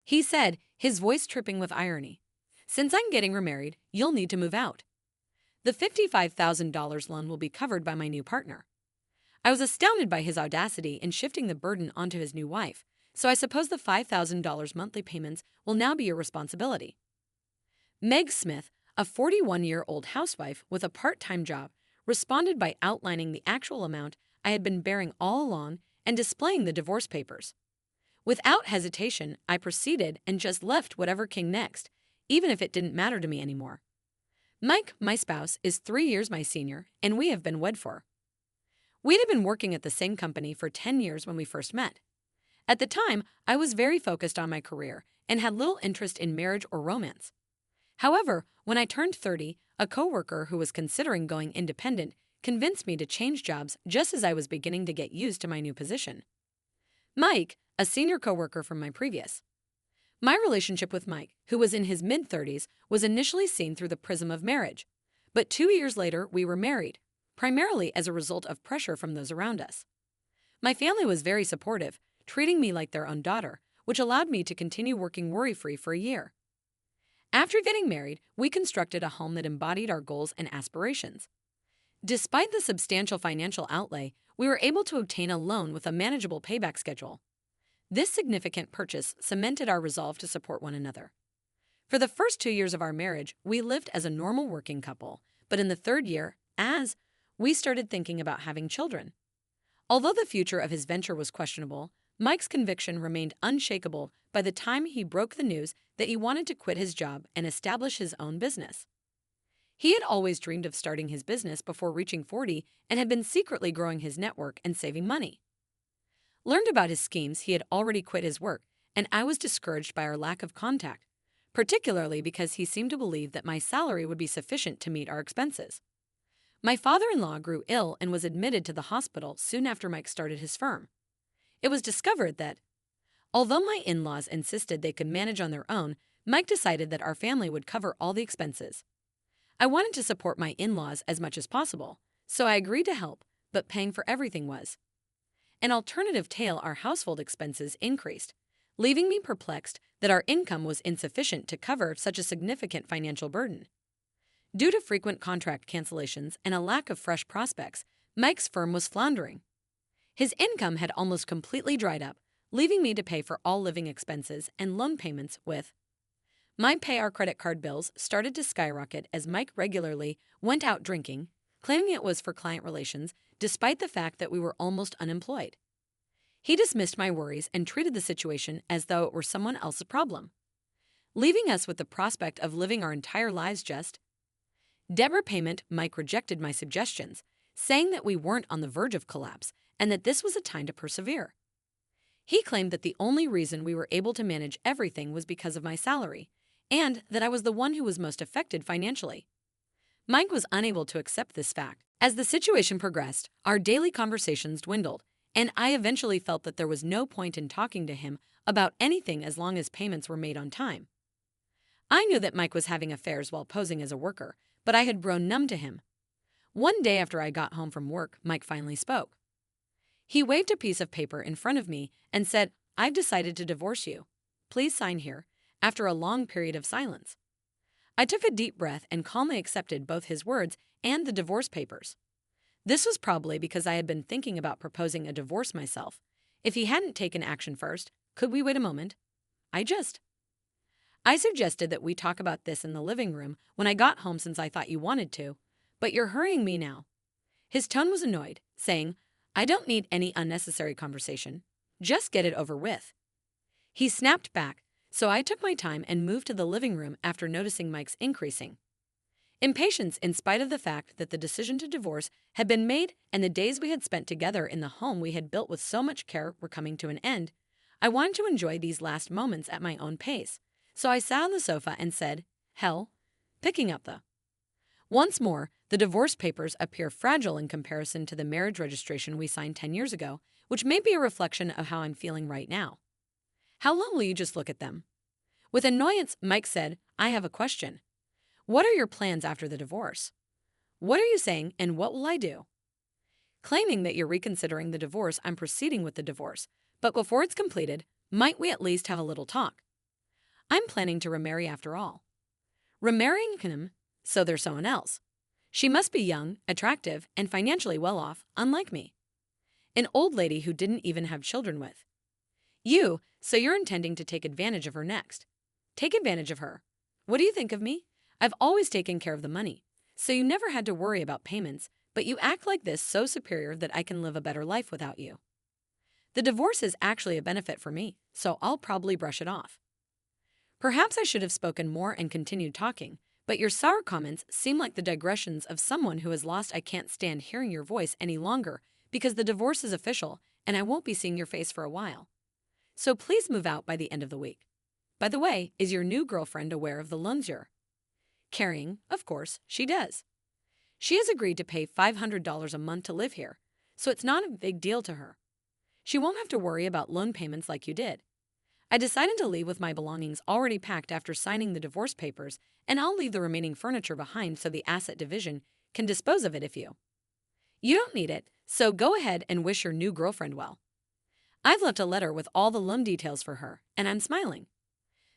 He said, his voice tripping with irony. "Since I'm getting remarried, you'll need to move out. The $55,000 loan will be covered by my new partner." I was astounded by his audacity in shifting the burden onto his new wife, so I suppose the $5,000 monthly payments will now be your responsibility. Meg Smith, a 41-year-old housewife with a part-time job, responded by outlining the actual amount I had been bearing all along and displaying the divorce papers. Without hesitation, I proceeded and just left whatever came next, even if it didn't matter to me anymore. Mike, my spouse, is 3 years my senior, and we have been wed for. We'd been working at the same company for 10 years when we first met. At the time, I was very focused on my career and had little interest in marriage or romance. However, when I turned 30, a coworker who was considering going independent convinced me to change jobs just as I was beginning to get used to my new position. Mike, a senior coworker from my previous. My relationship with Mike, who was in his mid-30s, was initially seen through the prism of marriage. But 2 years later, we were married, primarily as a result of pressure from those around us. My family was very supportive, treating me like their own daughter, which allowed me to continue working worry-free for a year. After getting married, we constructed a home that embodied our goals and aspirations. Despite the substantial financial outlay, we were able to obtain a loan with a manageable payback schedule. This significant purchase cemented our resolve to support one another. For the first 2 years of our marriage, we lived as a normal working couple, but in the third year, we started thinking about having children. Although the future of his venture was questionable, Mike's conviction remained unshakable by the time he broke the news that he wanted to quit his job and establish his own business. He had always dreamed of starting his business before reaching 40 and had been secretly growing his network and saving money. Learned about his schemes, he had already quit his work, and I was discouraged by our lack of contact, particularly because he seemed to believe that my salary would be sufficient to meet our expenses. My father-in-law grew ill and was admitted to the hospital soon after Mike started his firm. It was discovered that, although my in-laws insisted they could manage on their own, Mike decided that our family would cover all the expenses. I wanted to support my in-laws as much as possible, so I agreed to help, but paying for everything was an alternative tale. Our household expenses increased, leaving me perplexed that our income was insufficient to cover such a significant financial burden. Due to frequent contract cancellations and a lack of fresh prospects, Mike's firm was floundering. His income had almost completely dried up, leaving me to pay for all living expenses and loan payments with my pay. Our credit card bills started to skyrocket as Mike regularly went out drinking, claiming it was for client relations, despite the fact that we were almost unemployed. He dismissed my worries and treated the situation as though it were someone else's problem, leaving us with the prospect of living our entire lives just debt repayment. Mike rejected my suggestions, saying that we weren't on the verge of collapse and that this was a time to persevere. He claimed that the only reason we were able to manage everything was because of my salary, and that I was the one who was most affected financially. Mike was unable to accept this fact. As the situation progressed, our daily conversations dwindled, and I eventually felt that there was no point in talking to him about anything as long as payments were made on time. I knew that Mike was having affairs while posing as a worker, but I had grown numb to him. One day after I got home from work, Mike finally spoke. He waved a piece of paper in front of me and said, "I've decided to divorce you. Please sign here," after a long period of silence. I took a deep breath and calmly accepted both his words and the divorce papers. This was probably because I had been thinking about proposing a divorce myself. If he hadn't taken action first, could we wait a moment? I suggested that we talk about this in the living room when I got home since I thought you wanted to, but you're hurrying me now. His tone was annoyed, saying, "I don't need any unnecessary conversation. Just get it over with." He snapped back, so I took my time and moved to the living room after noticing Mike's increasing impatience in spite of the fact that the decision to divorce had been made and the days we had spent together in the home we had built with so much care were coming to an end. I wanted to enjoy these last moments at my own pace, so I sat on the sofa and said, "Hell," picking up the once more, the divorce papers appear fragile in comparison to the marriage registration we signed 10 years ago, which may be a reflection of how I'm feeling right now. "How long will you just look at them?" With annoyance, Mike said, "I have a question. What are your plans after the divorce? What are you saying, and what will I do?" Claiming that you're reconsidering the divorce, I'm proceeding with the divorce, but before it's completed, might we at least have a little talk? I'm planning to remarry after all. Remarrying him, so there's someone else. She must be young, attractive, and financially well off, unlike me. An old lady who didn't even have children with. So you're intending to take advantage of her next. Take advantage of her. What do you think of me? I've always taken care of the money, so you never had to worry about payments, but you act like this so superior that I can live a better life without you. The divorce is actually a benefit for me, so I'll probably brush it off. Perhaps I should have spoken more and continued talking, but your sour comments seem like the digressions of someone who has lost. I can't stand hearing your voice any longer because the divorce is official and I won't be seeing your face for a while. So please move out by the end of the week. By the way, is your new girlfriend aware of the loans you're carrying? Of course, she does. She has agreed to pay $500 a month to live here, so it's not a big deal to her. She won't have to worry about loan payments like you did. I decided to leave with my belongings already packed after signing the divorce papers, and I'll leave the remaining furniture behind so the asset division can dispose of it if you don't need it, so go ahead and wish your new girlfriend well. I've left a letter with all the loan details for her, and I'm smiling.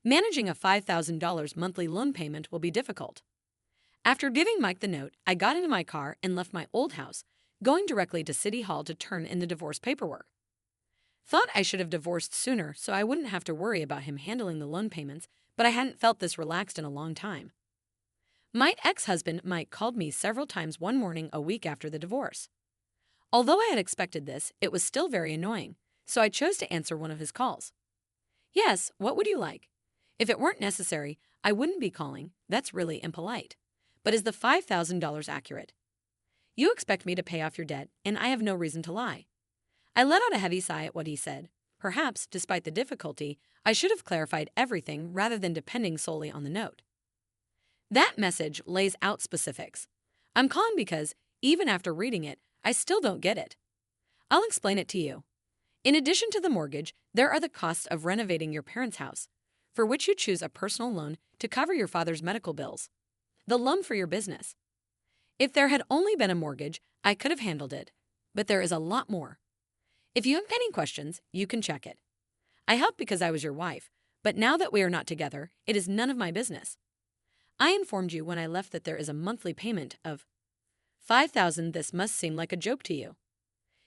Managing a $5,000 monthly loan payment will be difficult. After giving Mike the note, I got into my car and left my old house, going directly to City Hall to turn in the divorce paperwork. Thought I should have divorced sooner so I wouldn't have to worry about him handling the loan payments, but I hadn't felt this relaxed in a long time. My ex-husband Mike called me several times one morning a week after the divorce. Although I had expected this, it was still very annoying, so I chose to answer one of his calls. Yes, what would you like? If it weren't necessary, I wouldn't be calling. That's really impolite. But is the $5,000 accurate? You expect me to pay off your debt, and I have no reason to lie. I let out a heavy sigh at what he said. Perhaps, despite the difficulty, I should have clarified everything rather than depending solely on the note. That message lays out specifics. I'm calling because, even after reading it, I still don't get it. I'll explain it to you. In addition to the mortgage, there are the costs of renovating your parents' house, for which you choose a personal loan to cover your father's medical bills. The loan for your business. If there had only been a mortgage, I could have handled it, but there is a lot more. If you have any questions, you can check it. I helped because I was your wife, but now that we are not together, it is none of my business. I informed you when I left that there is a monthly payment of $5,000. This must seem like a joke to you.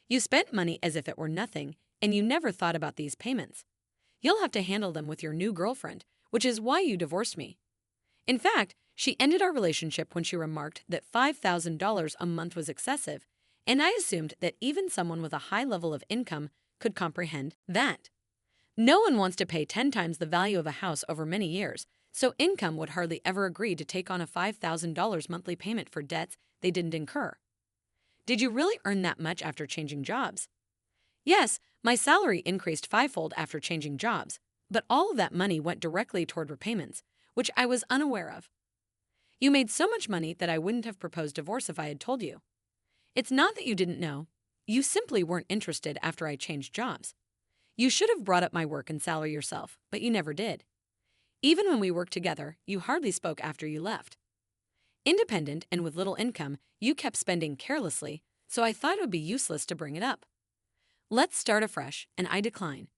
You spent money as if it were nothing, and you never thought about these payments. You'll have to handle them with your new girlfriend, which is why you divorced me. In fact, she ended our relationship when she remarked that $5,000 a month was excessive, and I assumed that even someone with a high level of income could comprehend that. No one wants to pay 10 times the value of a house over many years, so income would hardly ever agree to take on a $5,000 monthly payment for debts they didn't incur. Did you really earn that much after changing jobs? Yes, my salary increased fivefold after changing jobs, but all of that money went directly toward repayments, which I was unaware of. You made so much money that I wouldn't have proposed divorce if I had told you. It's not that you didn't know. You simply weren't interested after I changed jobs. You should have brought up my work and salary yourself, but you never did. Even when we worked together, you hardly spoke after you left. Independent and with little income, you kept spending carelessly, so I thought it would be useless to bring it up. Let's start afresh, and I decline.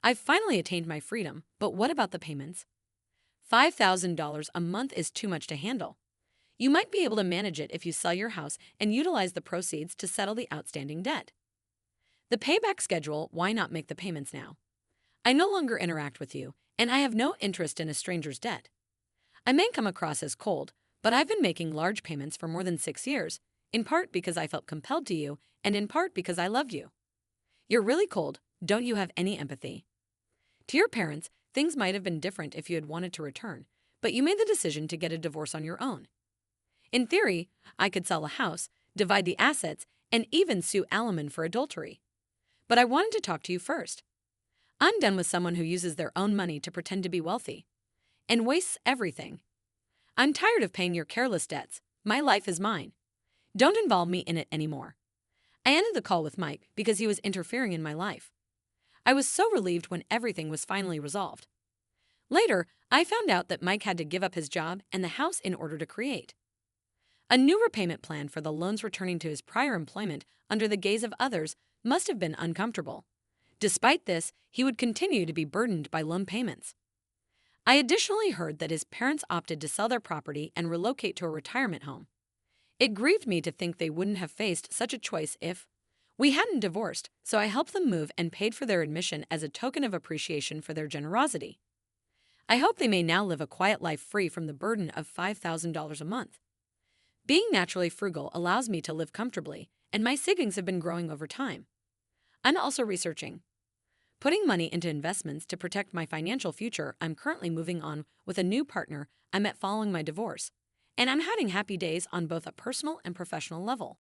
I've finally attained my freedom, but what about the payments? $5,000 a month is too much to handle. You might be able to manage it if you sell your house and utilize the proceeds to settle the outstanding debt. The payback schedule, why not make the payments now? I no longer interact with you, and I have no interest in a stranger's debt. I may come across as cold, but I've been making large payments for more than 6 years, in part because I felt compelled to you, and in part because I loved you. You're really cold. Don't you have any empathy? To your parents, things might have been different if you had wanted to return, but you made the decision to get a divorce on your own. In theory, I could sell a house, divide the assets, and even sue alimony for adultery. But I wanted to talk to you first. I'm done with someone who uses their own money to pretend to be wealthy and wastes everything. I'm tired of paying your careless debts. My life is mine. Don't involve me in it anymore. I ended the call with Mike because he was interfering in my life. I was so relieved when everything was finally resolved. Later, I found out that Mike had to give up his job and the house in order to create a new repayment plan for the loans. Returning to his prior employment under the gaze of others must have been uncomfortable. Despite this, he would continue to be burdened by loan payments. I additionally heard that his parents opted to sell their property and relocate to a retirement home. It grieved me to think they wouldn't have faced such a choice if we hadn't divorced, so I helped them move and paid for their admission as a token of appreciation for their generosity. I hope they may now live a quiet life free from the burden of $5,000 a month. Being naturally frugal allows me to live comfortably, and my savings have been growing over time. I'm also researching putting money into investments to protect my financial future. I'm currently moving on with a new partner I met following my divorce, and I'm having happy days on both a personal and professional level.